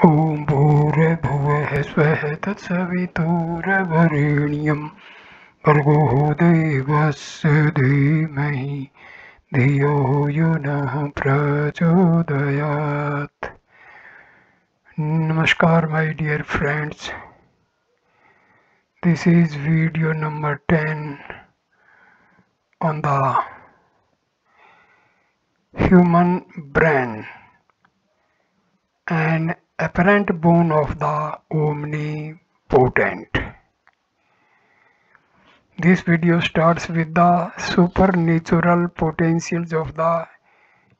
ॐ भूर्भुवः स्वः तत्सवितुर्वरेण्यं भर्गो देवस्य धीमहि धियो यो नः प्रचोदयात्. Namaskar my dear friends. This is video number 10 on the human brain, an apparent bone of the omnipotent. This video starts with the supernatural potentials of the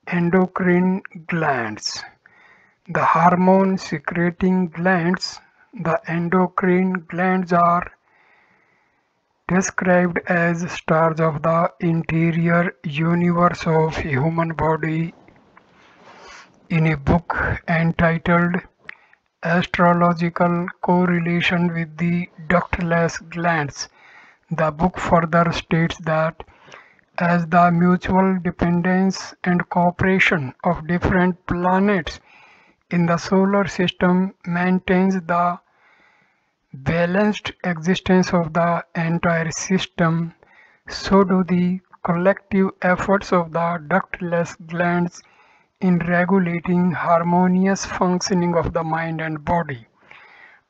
endocrine glands. The hormone secreting glands, the endocrine glands, are described as stars of the interior universe of human body in a book entitled Astrological Correlation with the Ductless Glands. The book further states that as the mutual dependence and cooperation of different planets in the solar system maintains the balanced existence of the entire system, so do the collective efforts of the ductless glands in regulating harmonious functioning of the mind and body.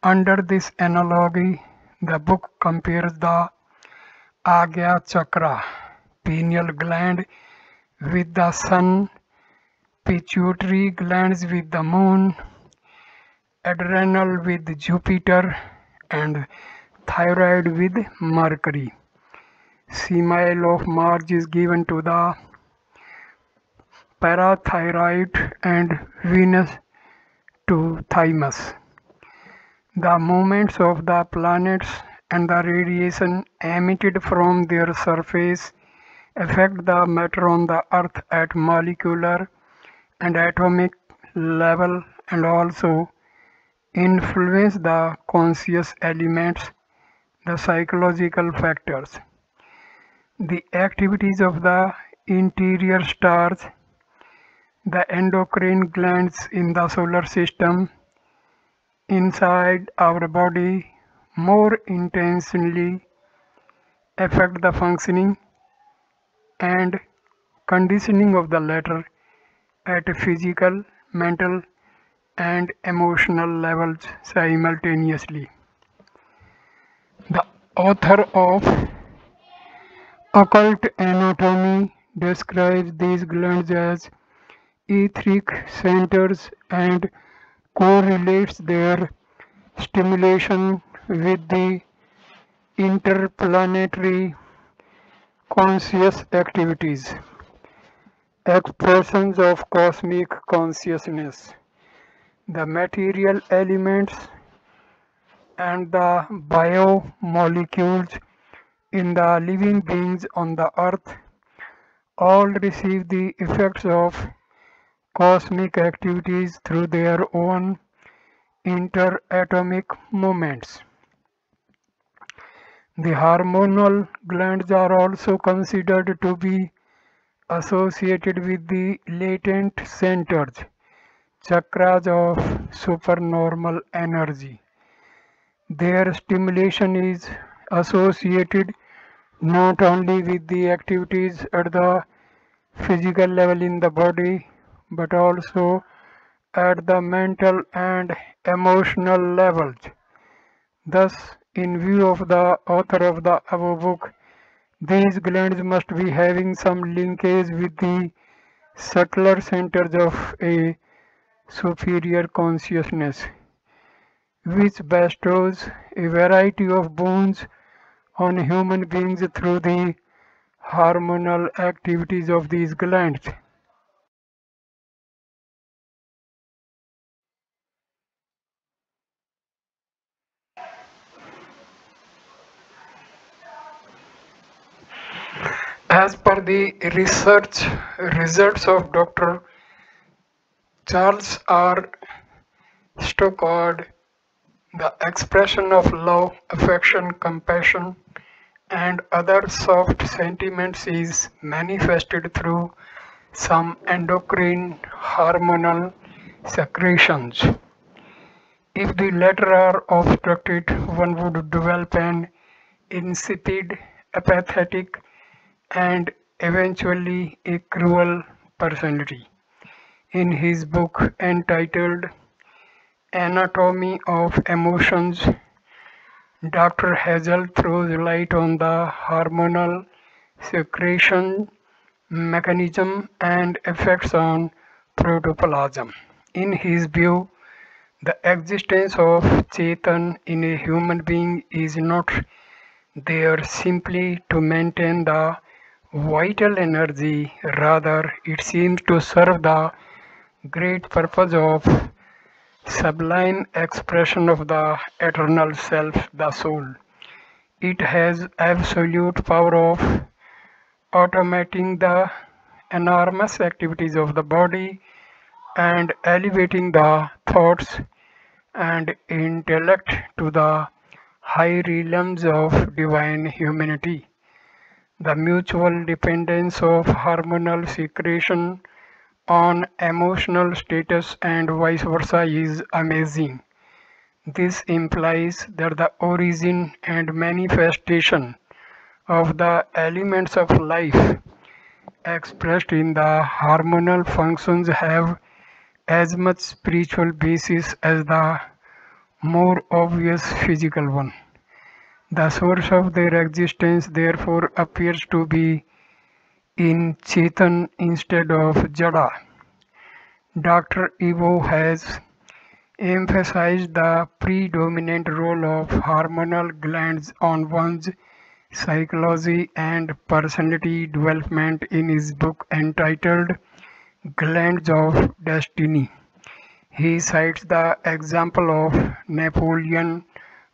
Under this analogy, the book compares the Agya Chakra, pineal gland, with the sun, pituitary glands with the moon, adrenal with Jupiter, and thyroid with Mercury. Semile of Mars is given to the Parathyroid and Venus to Thymus. The movements of the planets and the radiation emitted from their surface affect the matter on the Earth at molecular and atomic level and also influence the conscious elements, the psychological factors. The activities of the interior stars, the endocrine glands in the solar system, inside our body, more intensely affect the functioning and conditioning of the latter at physical, mental, and emotional levels simultaneously. The author of Occult Anatomy describes these glands as etheric centers and correlates their stimulation with the interplanetary conscious activities, expressions of cosmic consciousness. The material elements and the biomolecules in the living beings on the earth all receive the effects of cosmic activities through their own interatomic movements. The hormonal glands are also considered to be associated with the latent centers, chakras of supernormal energy. Their stimulation is associated not only with the activities at the physical level in the body, but also at the mental and emotional levels. Thus, in view of the author of the above book, these glands must be having some linkage with the subtler centers of a superior consciousness, which bestows a variety of boons on human beings through the hormonal activities of these glands. As per the research results of Dr. Charles R. Stockard, the expression of love, affection, compassion, and other soft sentiments is manifested through some endocrine hormonal secretions. If the latter are obstructed, one would develop an insipid, apathetic, and eventually a cruel personality. In his book entitled Anatomy of Emotions, Dr. Hazel throws light on the hormonal secretion mechanism and effects on protoplasm. In his view, the existence of Chetan in a human being is not there simply to maintain the vital energy, rather, it seems to serve the great purpose of sublime expression of the eternal self, the soul. It has absolute power of automating the enormous activities of the body and elevating the thoughts and intellect to the high realms of divine humanity. The mutual dependence of hormonal secretion on emotional status and vice versa is amazing. This implies that the origin and manifestation of the elements of life expressed in the hormonal functions have as much spiritual basis as the more obvious physical one. The source of their existence therefore appears to be in Chetan instead of Jada. Dr. Evo has emphasized the predominant role of hormonal glands on one's psychology and personality development in his book entitled Glands of Destiny. He cites the example of Napoleon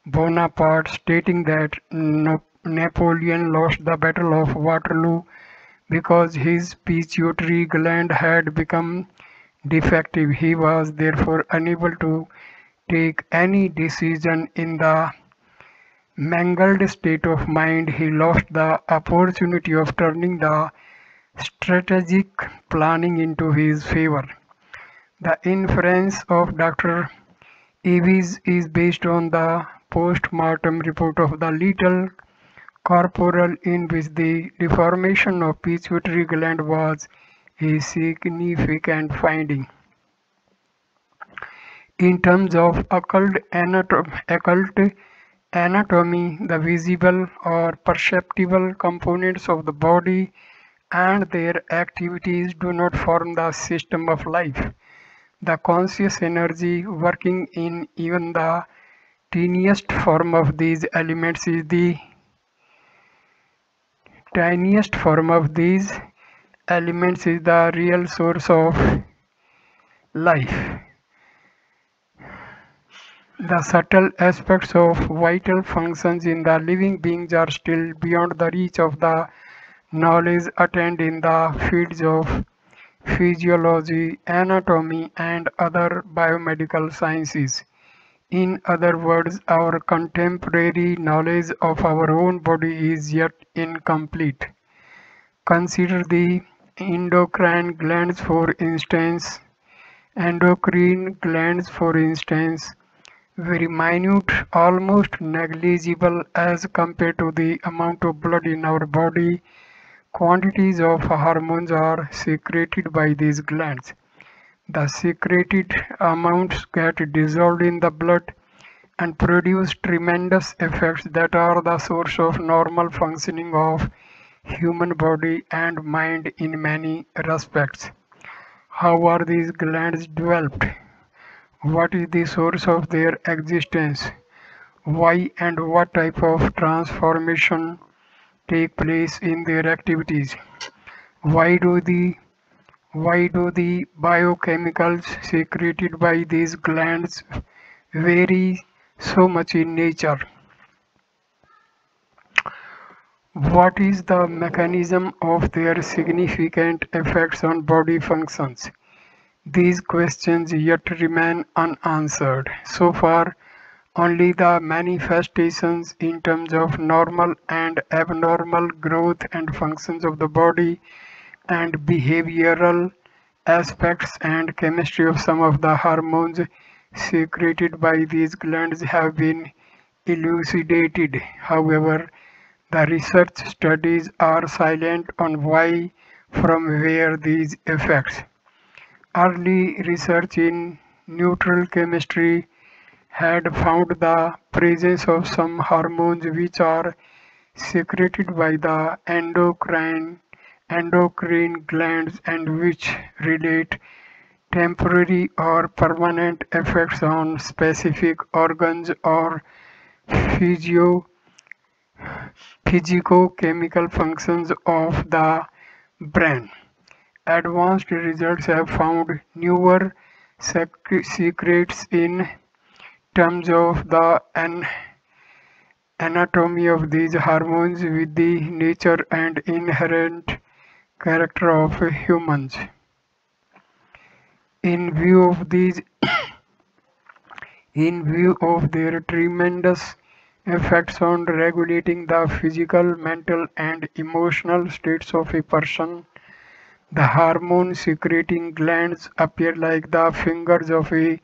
Bonaparte, stating that Napoleon lost the Battle of Waterloo because his pituitary gland had become defective. He was therefore unable to take any decision. In the mangled state of mind, he lost the opportunity of turning the strategic planning into his favor. The inference of Dr. Eves is based on the post-mortem report of the lethal corporal, in which the deformation of pituitary gland was a significant finding. In terms of occult anatomy, the visible or perceptible components of the body and their activities do not form the system of life. The conscious energy working in even the tiniest form of these elements is the real source of life. The subtle aspects of vital functions in the living beings are still beyond the reach of the knowledge attained in the fields of physiology, anatomy, and other biomedical sciences. In other words, our contemporary knowledge of our own body is yet incomplete. Consider the endocrine glands, for instance. Endocrine glands, for instance, very minute, almost negligible as compared to the amount of blood in our body. Quantities of hormones are secreted by these glands. The secreted amounts get dissolved in the blood and produce tremendous effects that are the source of normal functioning of human body and mind in many respects. How are these glands developed? What is the source of their existence? Why and what type of transformation take place in their activities? Why do the biochemicals secreted by these glands vary so much in nature? What is the mechanism of their significant effects on body functions? These questions yet remain unanswered. So far, only the manifestations in terms of normal and abnormal growth and functions of the body and behavioral aspects and chemistry of some of the hormones secreted by these glands have been elucidated. However, the research studies are silent on why from where these effects. Early research in neutral chemistry had found the presence of some hormones which are secreted by the endocrine glands and which relate temporary or permanent effects on specific organs or physio physicochemical functions of the brain. Advanced results have found newer secrets in terms of the anatomy of these hormones with the nature and inherent character of humans. In view of these, in view of their tremendous effects on regulating the physical, mental, and emotional states of a person, the hormone secreting glands appear like the fingers of a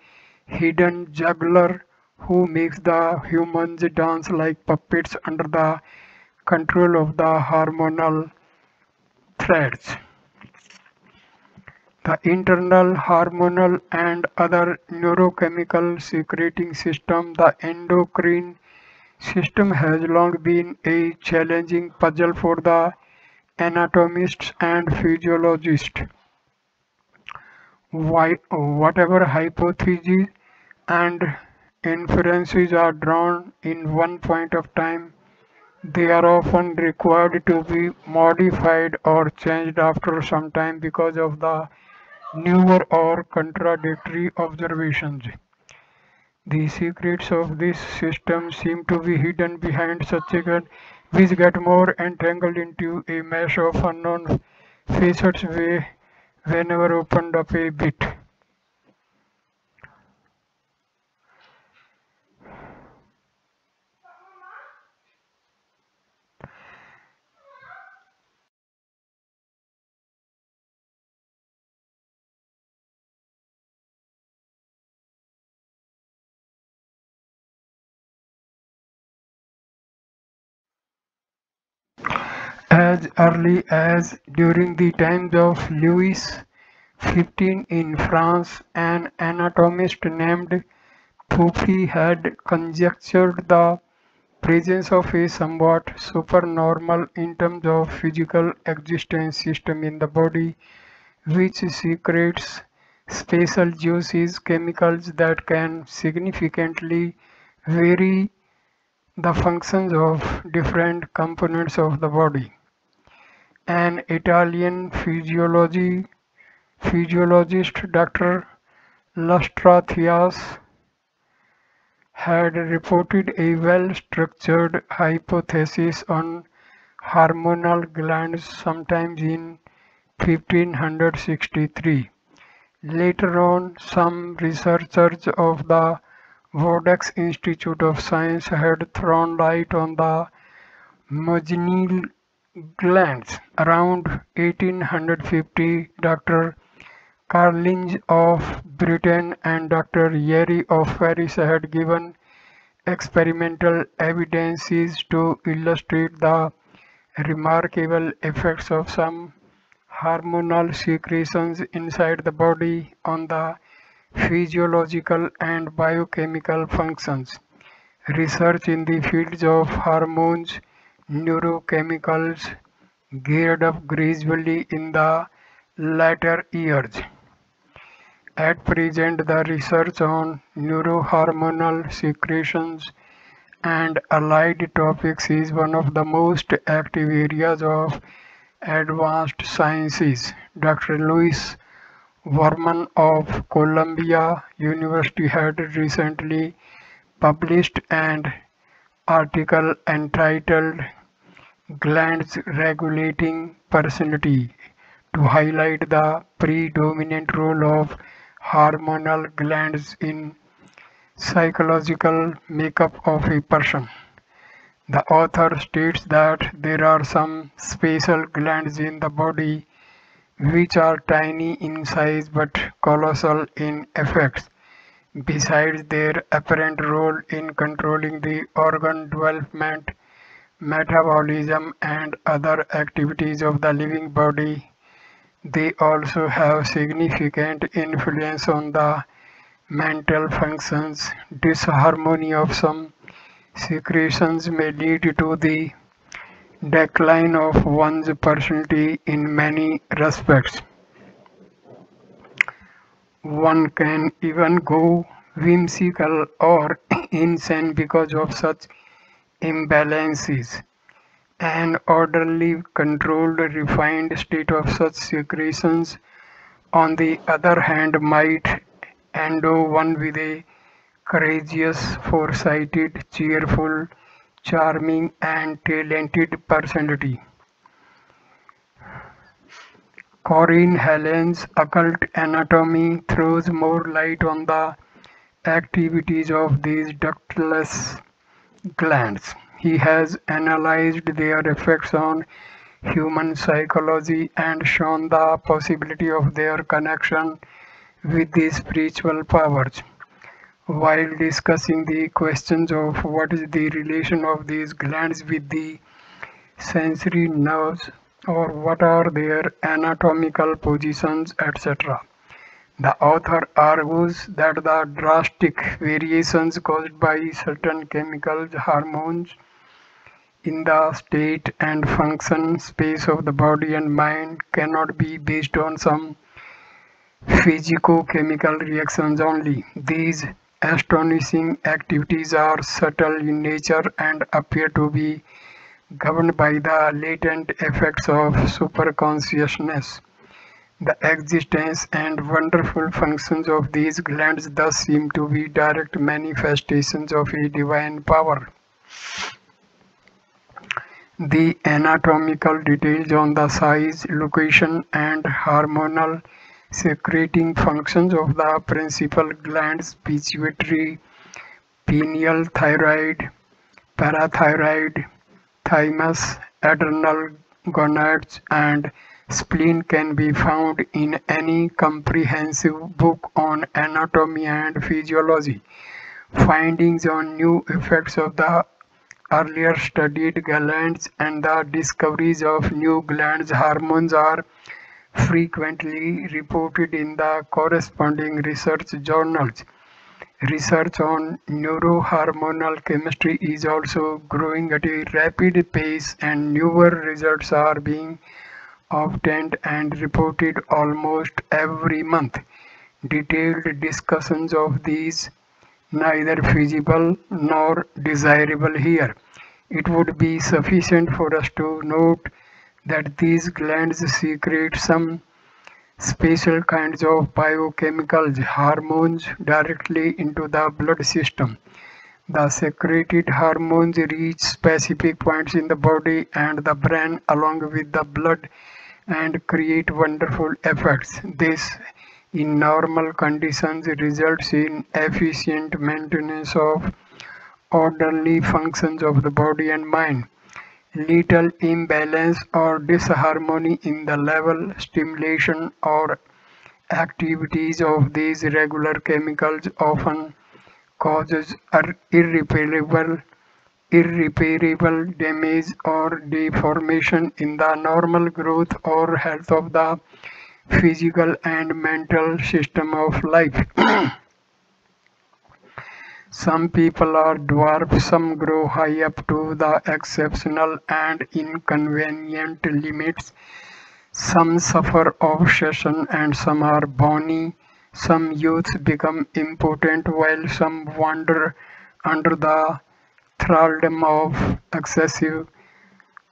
hidden juggler who makes the humans dance like puppets under the control of the hormonal threads. The internal hormonal and other neurochemical secreting system, the endocrine system, has long been a challenging puzzle for the anatomists and physiologists. Whatever hypotheses and inferences are drawn in one point of time, they are often required to be modified or changed after some time because of the newer or contradictory observations. The secrets of this system seem to be hidden behind such a gut, which get more entangled into a mesh of unknown facets whenever opened up a bit. As early as during the times of Louis XV in France, an anatomist named Puffy had conjectured the presence of a somewhat supernormal in terms of physical existence system in the body which secretes special juices chemicals that can significantly vary the functions of different components of the body. An Italian physiologist, Dr. Lustrathias, had reported a well-structured hypothesis on hormonal glands sometime in 1563. Later on, some researchers of the Vodex Institute of Science had thrown light on the medial glands. Around 1850, Dr. Carlinge of Britain and Dr. Yerry of Paris had given experimental evidences to illustrate the remarkable effects of some hormonal secretions inside the body on the physiological and biochemical functions. Research in the fields of hormones, neurochemicals geared up gradually in the latter years. At present, the research on neurohormonal secretions and allied topics is one of the most active areas of advanced sciences. Dr. Louis Worman of Columbia University had recently published an article entitled Glands Regulating Personality to highlight the predominant role of hormonal glands in psychological makeup of a person. The author states that there are some special glands in the body which are tiny in size but colossal in effects, Besides their apparent role in controlling the organ development, metabolism, and other activities of the living body, they also have significant influence on the mental functions. Disharmony of some secretions may lead to the decline of one's personality in many respects. One can even go whimsical or insane because of such imbalances. An orderly, controlled, refined state of such secretions, on the other hand, might endow one with a courageous, foresighted, cheerful, charming, and talented personality. Corinne Helen's occult anatomy throws more light on the activities of these ductless glands. He has analyzed their effects on human psychology and shown the possibility of their connection with the spiritual powers. While discussing the questions of what is the relation of these glands with the sensory nerves or what are their anatomical positions, etc., the author argues that the drastic variations caused by certain chemicals, hormones, in the state and function space of the body and mind cannot be based on some physico-chemical reactions only. These astonishing activities are subtle in nature and appear to be governed by the latent effects of superconsciousness. The existence and wonderful functions of these glands thus seem to be direct manifestations of a divine power. The anatomical details on the size, location, and hormonal secreting functions of the principal glands pituitary, pineal, thyroid, parathyroid, thymus, adrenal gonads, and spleen can be found in any comprehensive book on anatomy and physiology. Findings on new effects of the earlier studied glands and the discoveries of new glands hormones are frequently reported in the corresponding research journals. Research on neurohormonal chemistry is also growing at a rapid pace and newer results are being obtained and reported almost every month. Detailed discussions of these neither feasible nor desirable here. It would be sufficient for us to note that these glands secrete some special kinds of biochemicals, hormones, directly into the blood system. The secreted hormones reach specific points in the body and the brain along with the blood and create wonderful effects. This, in normal conditions, results in efficient maintenance of orderly functions of the body and mind. Little imbalance or disharmony in the level, stimulation, or activities of these regular chemicals often causes irreparable damage or deformation in the normal growth or health of the physical and mental system of life. Some people are dwarfed, some grow high up to the exceptional and inconvenient limits, some suffer obsession and some are bony, some youths become impotent while some wander under the thraldom of excessive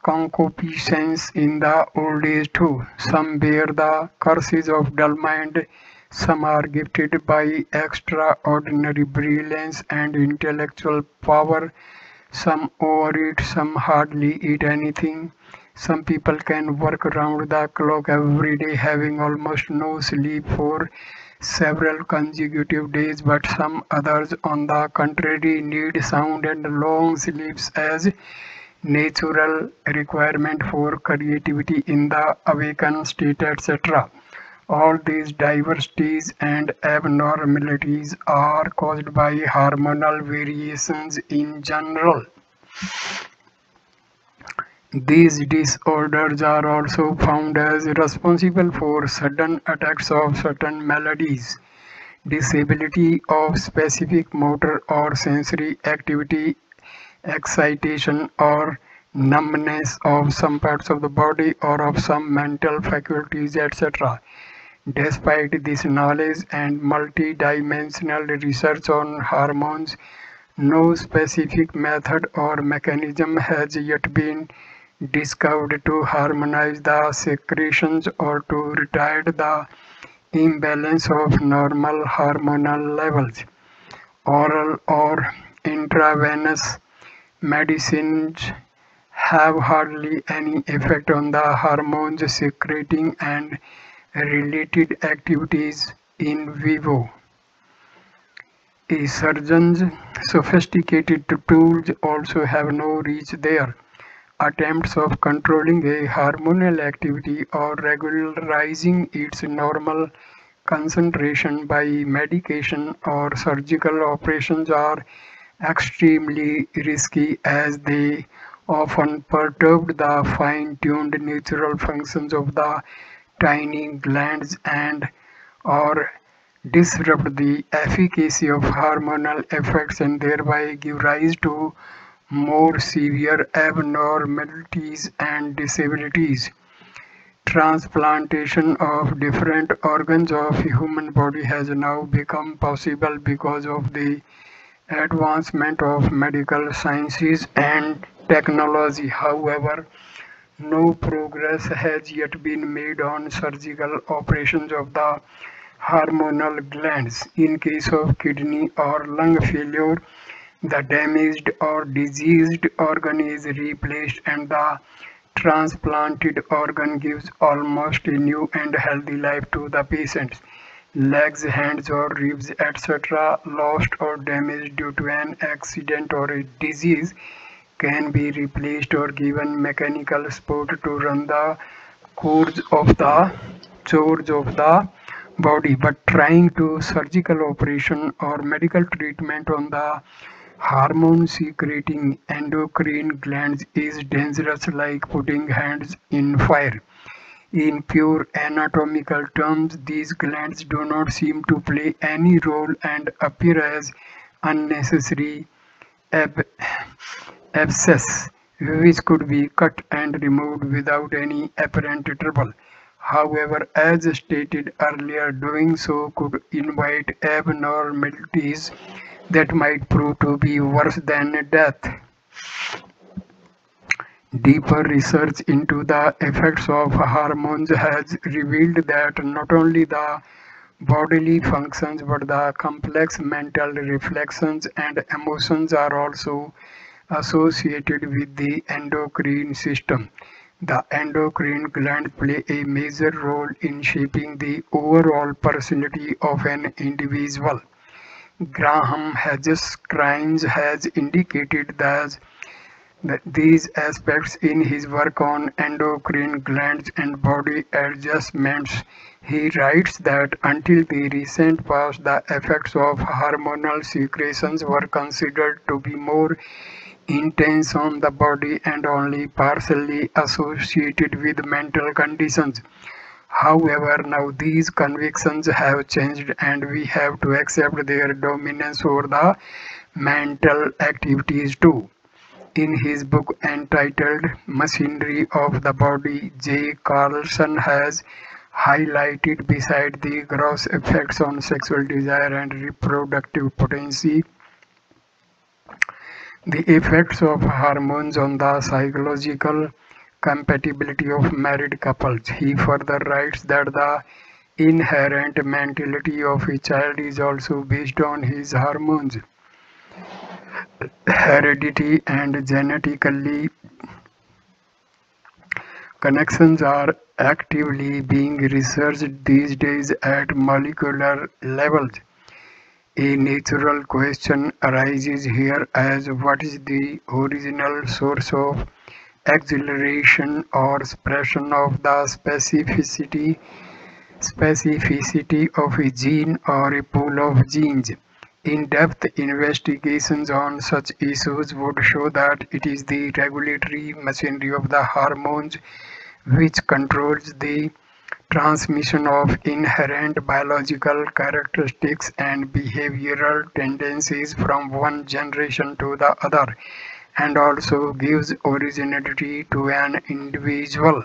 concupiscence in the old age too. Some bear the curses of dull mind, some are gifted by extraordinary brilliance and intellectual power, some overeat, some hardly eat anything. Some people can work around the clock every day having almost no sleep for several consecutive days, but some others on the contrary need sound and long sleeps as natural requirement for creativity in the awakened state, etc. All these diversities and abnormalities are caused by hormonal variations in general. These disorders are also found as responsible for sudden attacks of certain maladies, disability of specific motor or sensory activity, excitation or numbness of some parts of the body or of some mental faculties, etc. Despite this knowledge and multidimensional research on hormones, no specific method or mechanism has yet been discovered to harmonize the secretions or to retard the imbalance of normal hormonal levels. Oral or intravenous medicines have hardly any effect on the hormones secreting and related activities in vivo. A surgeon's sophisticated tools also have no reach there. Attempts of controlling a hormonal activity or regularizing its normal concentration by medication or surgical operations are extremely risky as they often perturb the fine-tuned natural functions of the tiny glands and or disrupt the efficacy of hormonal effects and thereby give rise to more severe abnormalities and disabilities. Transplantation of different organs of human body has now become possible because of the advancement of medical sciences and technology. However, no progress has yet been made on surgical operations of the hormonal glands. In case of kidney or lung failure, the damaged or diseased organ is replaced and the transplanted organ gives almost a new and healthy life to the patient. Legs, hands or ribs, etc. lost or damaged due to an accident or a disease can be replaced or given mechanical support to run the course of the body. But trying to surgical operation or medical treatment on the hormone secreting endocrine glands is dangerous, like putting hands in fire. In pure anatomical terms, these glands do not seem to play any role and appear as unnecessary ab- abscess, which could be cut and removed without any apparent trouble. However, as stated earlier, doing so could invite abnormalities that might prove to be worse than death. Deeper research into the effects of hormones has revealed that not only the bodily functions but the complex mental reflections and emotions are also associated with the endocrine system. The endocrine glands play a major role in shaping the overall personality of an individual. Graham Hedges Crines has indicated that these aspects in his work on endocrine glands and body adjustments. He writes that until the recent past, the effects of hormonal secretions were considered to be more intense on the body and only partially associated with mental conditions. However, now these convictions have changed and we have to accept their dominance over the mental activities too. In his book entitled Machinery of the Body, J. Carlson has highlighted, beside the gross effects on sexual desire and reproductive potency, the effects of hormones on the psychological compatibility of married couples. He further writes that the inherent mentality of a child is also based on his hormones. Heredity and genetically connections are actively being researched these days at molecular levels. A natural question arises here as what is the original source of acceleration or suppression of the specificity specificity of a gene or a pool of genes. In-depth investigations on such issues would show that it is the regulatory machinery of the hormones which controls the transmission of inherent biological characteristics and behavioral tendencies from one generation to the other, and also gives originality to an individual.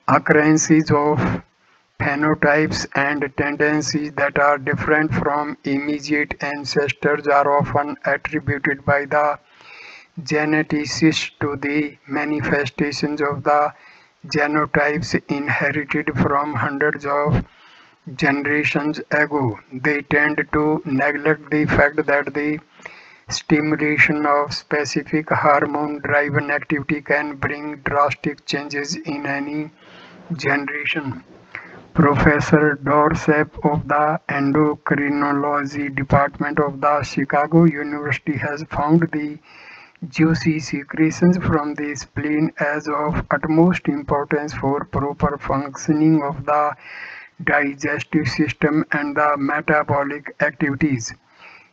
Occurrences of phenotypes and tendencies that are different from immediate ancestors are often attributed by the geneticists to the manifestations of the genotypes inherited from hundreds of generations ago. They tend to neglect the fact that the stimulation of specific hormone-driven activity can bring drastic changes in any generation. Professor Dorsey of the Endocrinology Department of the Chicago University has found the juicy secretions from the spleen as of utmost importance for proper functioning of the digestive system and the metabolic activities.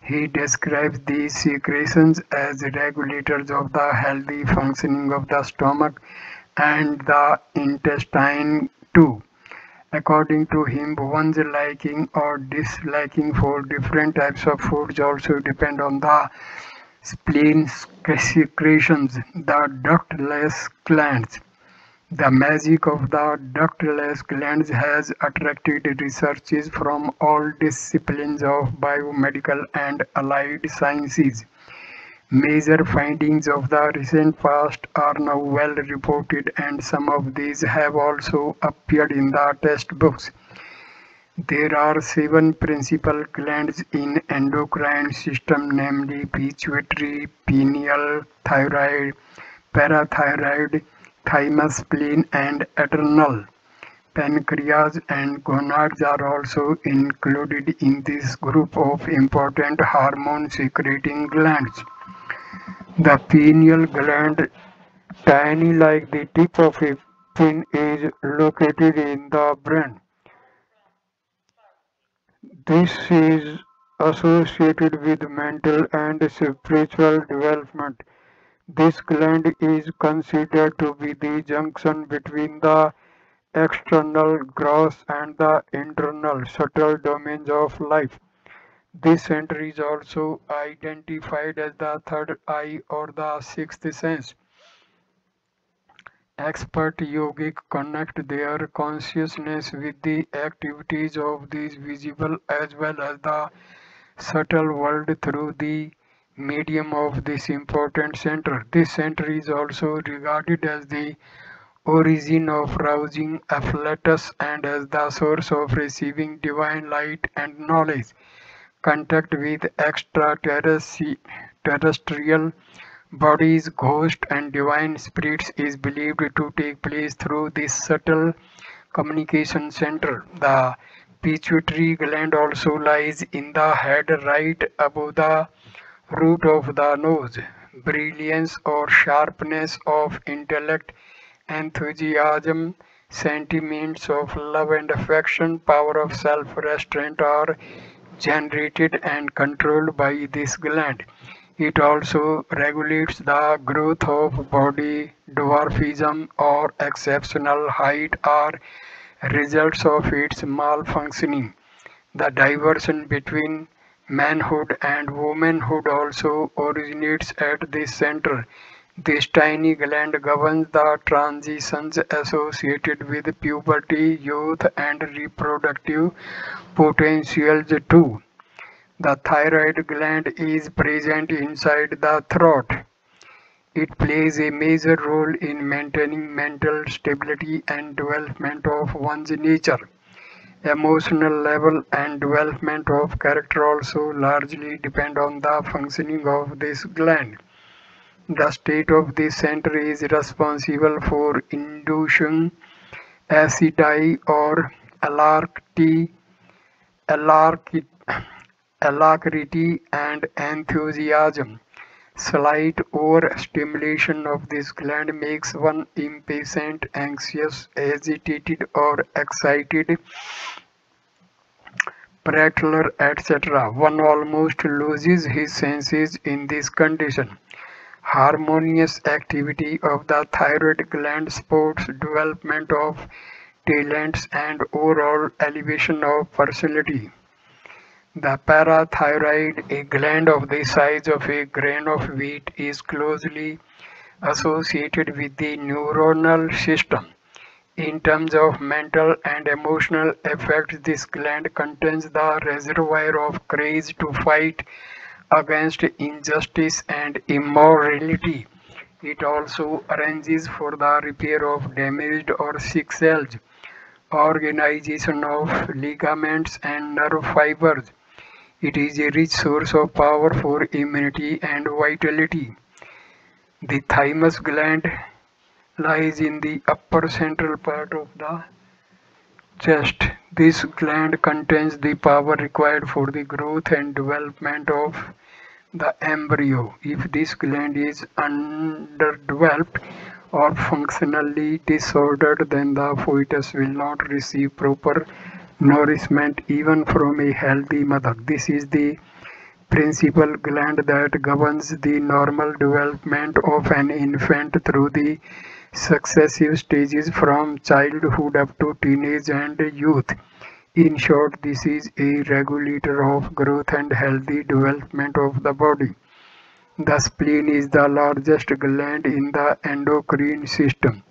He describes these secretions as regulators of the healthy functioning of the stomach and the intestine too. According to him, one's liking or disliking for different types of foods also depend on the spleen secretions, the ductless glands. The magic of the ductless glands has attracted researchers from all disciplines of biomedical and allied sciences. Major findings of the recent past are now well reported, and some of these have also appeared in the textbooks. There are 7 principal glands in endocrine system, namely pituitary, pineal, thyroid, parathyroid, thymus, spleen, and adrenal. Pancreas and gonads are also included in this group of important hormone-secreting glands. The pineal gland, tiny like the tip of a pin, is located in the brain. This is associated with mental and spiritual development. This gland is considered to be the junction between the external gross and the internal subtle domains of life. This center is also identified as the third eye or the sixth sense. Expert yogic connect their consciousness with the activities of this visible as well as the subtle world through the medium of this important center. This center is also regarded as the origin of rousing afflatus and as the source of receiving divine light and knowledge. Contact with extraterrestrial bodies, ghosts, and divine spirits is believed to take place through this subtle communication center. The pituitary gland also lies in the head right above the root of the nose. Brilliance or sharpness of intellect, enthusiasm, sentiments of love and affection, power of self-restraint are generated and controlled by this gland. It also regulates the growth of body. Dwarfism or exceptional height are results of its malfunctioning. The diversion between manhood and womanhood also originates at this center. This tiny gland governs the transitions associated with puberty, youth, and reproductive potentials too. The thyroid gland is present inside the throat. It plays a major role in maintaining mental stability and development of one's nature. Emotional level and development of character also largely depend on the functioning of this gland. The state of this center is responsible for inducing acidi or alacrity, alacrity and enthusiasm. Slight overstimulation of this gland makes one impatient, anxious, agitated, or excited, prattler, etc. One almost loses his senses in this condition. Harmonious activity of the thyroid gland supports development of talents and overall elevation of personality. The parathyroid, a gland of the size of a grain of wheat, is closely associated with the neuronal system. In terms of mental and emotional effects, this gland contains the reservoir of courage to fight against injustice and immorality. It also arranges for the repair of damaged or sick cells, organization of ligaments and nerve fibers. It is a rich source of power for immunity and vitality. The thymus gland lies in the upper central part of the chest. This gland contains the power required for the growth and development of the embryo. If this gland is underdeveloped or functionally disordered, then the fetus will not receive proper nourishment even from a healthy mother. This is the principal gland that governs the normal development of an infant through the successive stages from childhood up to teenage and youth. In short, this is a regulator of growth and healthy development of the body. The spleen is the largest gland in the endocrine system.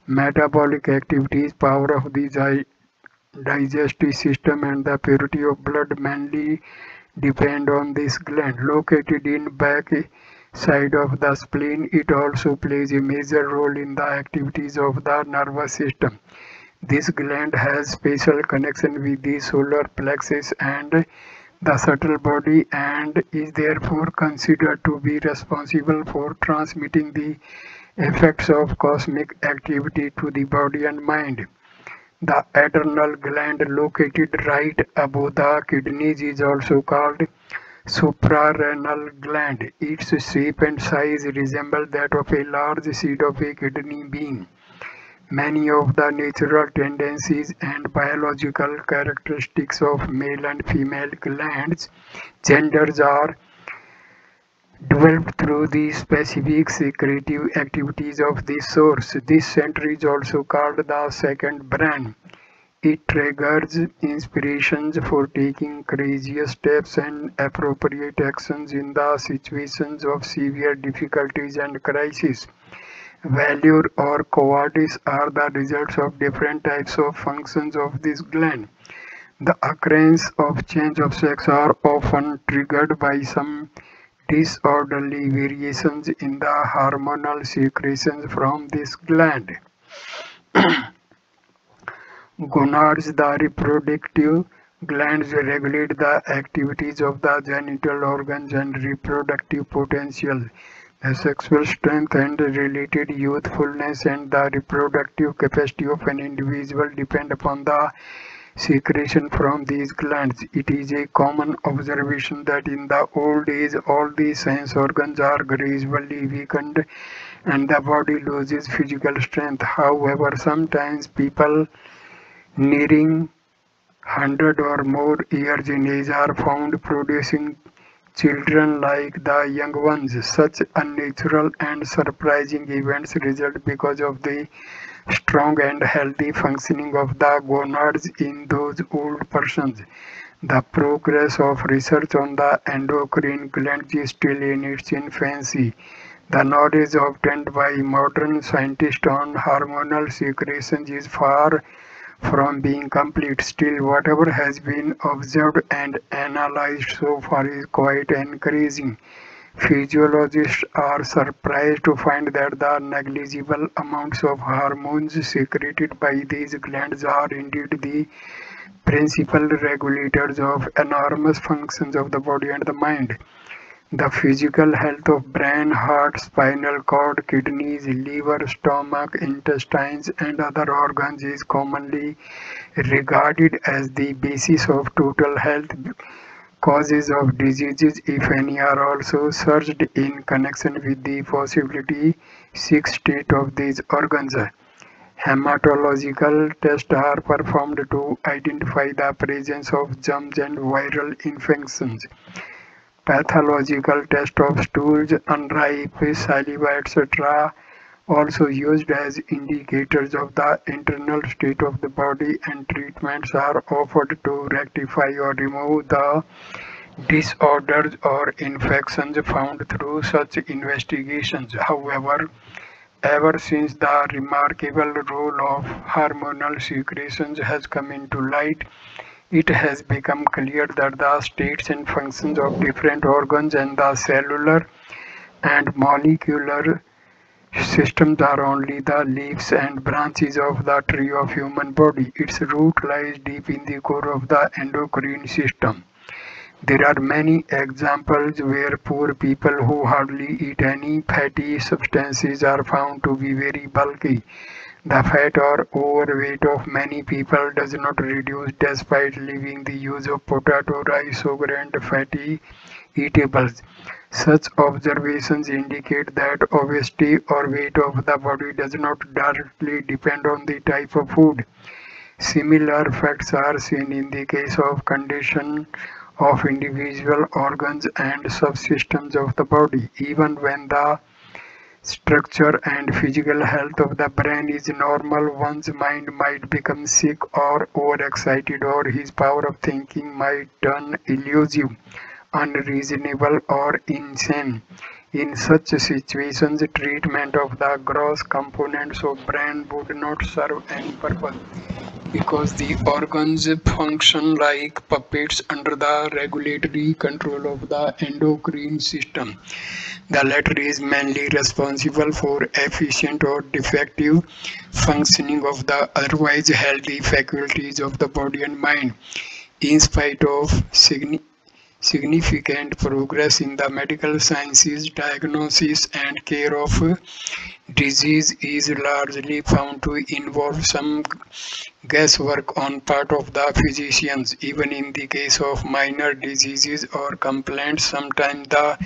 Metabolic activities, power of the digestive system, and the purity of blood mainly depend on this gland. Located in back side of the spleen, it also plays a major role in the activities of the nervous system. This gland has special connection with the solar plexus and the subtle body and is therefore considered to be responsible for transmitting the effects of cosmic activity to the body and mind. The adrenal gland located right above the kidneys is also called suprarenal gland. Its shape and size resemble that of a large seed of a kidney bean. Many of the natural tendencies and biological characteristics of male and female glands genders are developed through the specific secretive activities of this source. This center is also called the second brain. It triggers inspirations for taking courageous steps and appropriate actions in the situations of severe difficulties and crisis. Valor or cowardice are the results of different types of functions of this gland. The occurrence of change of sex are often triggered by some disorderly variations in the hormonal secretions from this gland. Gonads, the reproductive glands, regulate the activities of the genital organs and reproductive potential. The sexual strength and related youthfulness and the reproductive capacity of an individual depend upon the secretion from these glands. It is a common observation that in the old age all the sense organs are gradually weakened and the body loses physical strength. However, sometimes people nearing 100 or more years in age are found producing children like the young ones. Such unnatural and surprising events result because of the strong and healthy functioning of the gonads in those old persons. The progress of research on the endocrine glands is still in its infancy. The knowledge obtained by modern scientists on hormonal secretions is far from being complete. Still, whatever has been observed and analyzed so far is quite encouraging. Physiologists are surprised to find that the negligible amounts of hormones secreted by these glands are indeed the principal regulators of enormous functions of the body and the mind. The physical health of brain, heart, spinal cord, kidneys, liver, stomach, intestines, and other organs is commonly regarded as the basis of total health Causes of diseases, if any, are also searched in connection with the possibility sick state of these organs. Hematological tests are performed to identify the presence of germs and viral infections. Pathological tests of stools, unripe saliva, etc., also used as indicators of the internal state of the body, and treatments are offered to rectify or remove the disorders or infections found through such investigations. However, ever since the remarkable role of hormonal secretions has come into light, it has become clear that the states and functions of different organs and the cellular and molecular systems are only the leaves and branches of the tree of human body. Its root lies deep in the core of the endocrine system. There are many examples where poor people who hardly eat any fatty substances are found to be very bulky. The fat or overweight of many people does not reduce despite leaving the use of potato, rice, sugar and fatty eatables. Such observations indicate that obesity or weight of the body does not directly depend on the type of food. Similar facts are seen in the case of condition of individual organs and subsystems of the body. Even when the structure and physical health of the brain is normal, one's mind might become sick or overexcited, or his power of thinking might turn elusive, unreasonable, or insane. In such situations, treatment of the gross components of brain would not serve any purpose, because the organs function like puppets under the regulatory control of the endocrine system. The latter is mainly responsible for efficient or defective functioning of the otherwise healthy faculties of the body and mind. In spite of significant progress in the medical sciences, diagnosis and care of disease is largely found to involve some guesswork on part of the physicians. Even in the case of minor diseases or complaints, sometimes the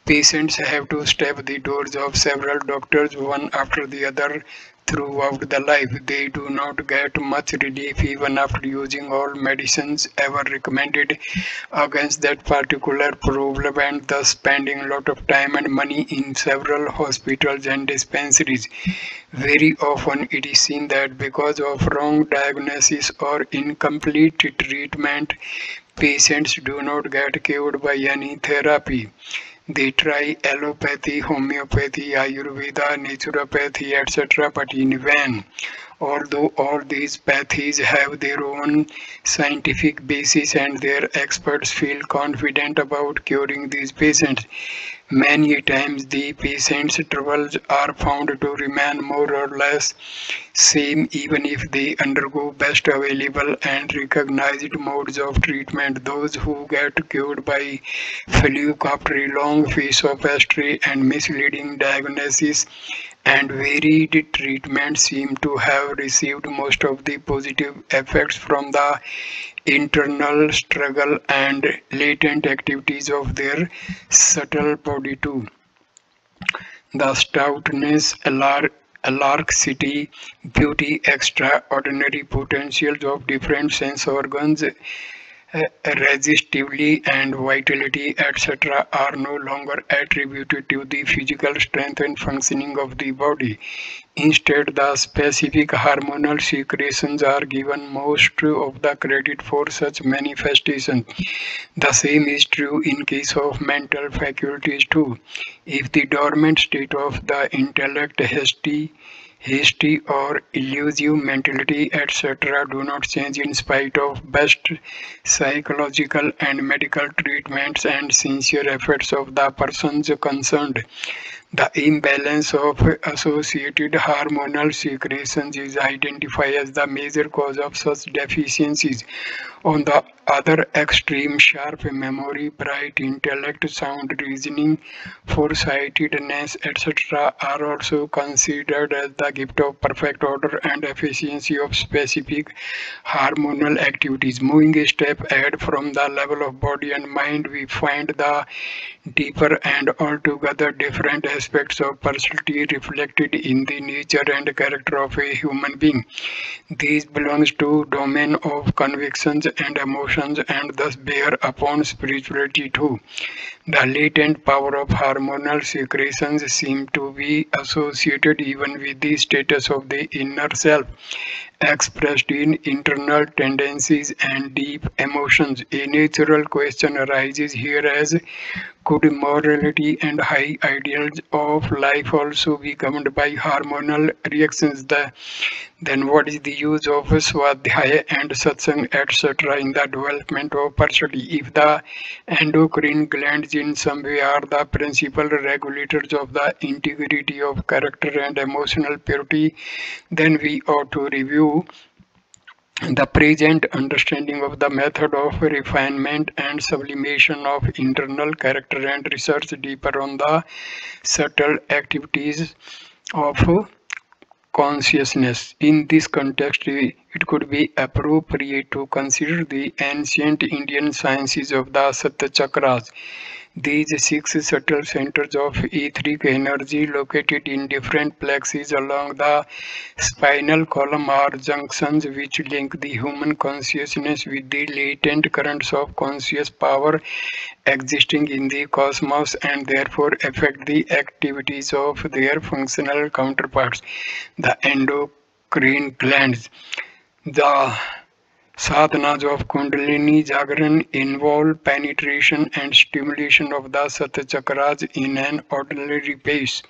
patients have to step the doors of several doctors one after the other throughout the life. They do not get much relief even after using all medicines ever recommended against that particular problem, and thus spending a lot of time and money in several hospitals and dispensaries. Very often it is seen that because of wrong diagnosis or incomplete treatment, patients do not get cured by any therapy. They try allopathy, homeopathy, Ayurveda, naturopathy, etc., but in vain. Although all these pathies have their own scientific basis and their experts feel confident about curing these patients, many times the patient's troubles are found to remain more or less same even if they undergo best available and recognized modes of treatment. Those who get cured by fluke after a long phase of history and misleading diagnosis and varied treatment seem to have received most of the positive effects from the internal struggle and latent activities of their subtle body too. The stoutness, elasticity, beauty, extraordinary potentials of different sense organs, resistivity and vitality, etc., are no longer attributed to the physical strength and functioning of the body. Instead, the specific hormonal secretions are given most of the credit for such manifestations. The same is true in case of mental faculties too. If the dormant state of the intellect, hasty or elusive mentality, etc., do not change in spite of best psychological and medical treatments and sincere efforts of the persons concerned, The imbalance of associated hormonal secretions is identified as the major cause of such deficiencies. On the other extreme, sharp memory, bright intellect, sound reasoning, foresightedness, etc., are also considered as the gift of perfect order and efficiency of specific hormonal activities. Moving a step ahead from the level of body and mind, we find the deeper and altogether different aspects of personality reflected in the nature and character of a human being. These belongs to domain of convictions and emotions and thus bear upon spirituality too. The latent power of hormonal secretions seem to be associated even with the status of the inner self, expressed in internal tendencies and deep emotions. A natural question arises here as could morality and high ideals of life also be governed by hormonal reactions? Then what is the use of swadhyaya and satsang etc. in the development of personality? If the endocrine glands in some way are the principal regulators of the integrity of character and emotional purity, then we ought to review the present understanding of the method of refinement and sublimation of internal character and research deeper on the subtle activities of consciousness. In this context, it could be appropriate to consider the ancient Indian sciences of the Satya Chakras. These 6 subtle centers of etheric energy located in different plexus along the spinal column are junctions which link the human consciousness with the latent currents of conscious power existing in the cosmos and therefore affect the activities of their functional counterparts, the endocrine glands. The sadhanas of Kundalini Jagran involve penetration and stimulation of the Satya Chakras in an orderly pace.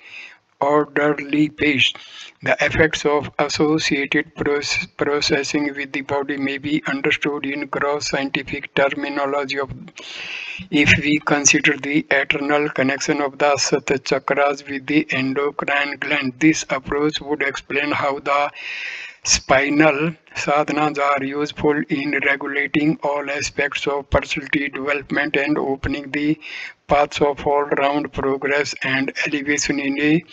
The effects of associated processing with the body may be understood in gross scientific terminology. If we consider the eternal connection of the Satya Chakras with the endocrine gland, this approach would explain how the spinal sadhanas are useful in regulating all aspects of personality development and opening the paths of all-round progress and elevation in a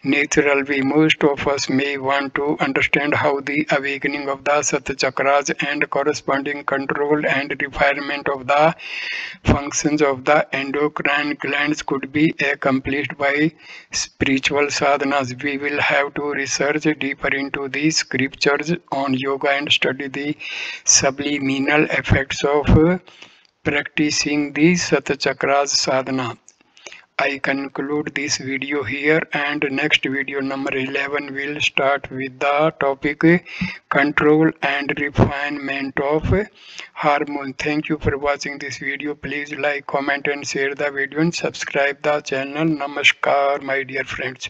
natural way. Most of us may want to understand how the awakening of the Satya Chakras and corresponding control and refinement of the functions of the endocrine glands could be accomplished by spiritual sadhanas. We will have to research deeper into the scriptures on yoga and study the subliminal effects of practicing the Satya Chakras sadhana. I conclude this video here, and next video number 11 will start with the topic control and refinement of hormone. Thank you for watching this video. Please like, comment and share the video and subscribe the channel. Namaskar my dear friends.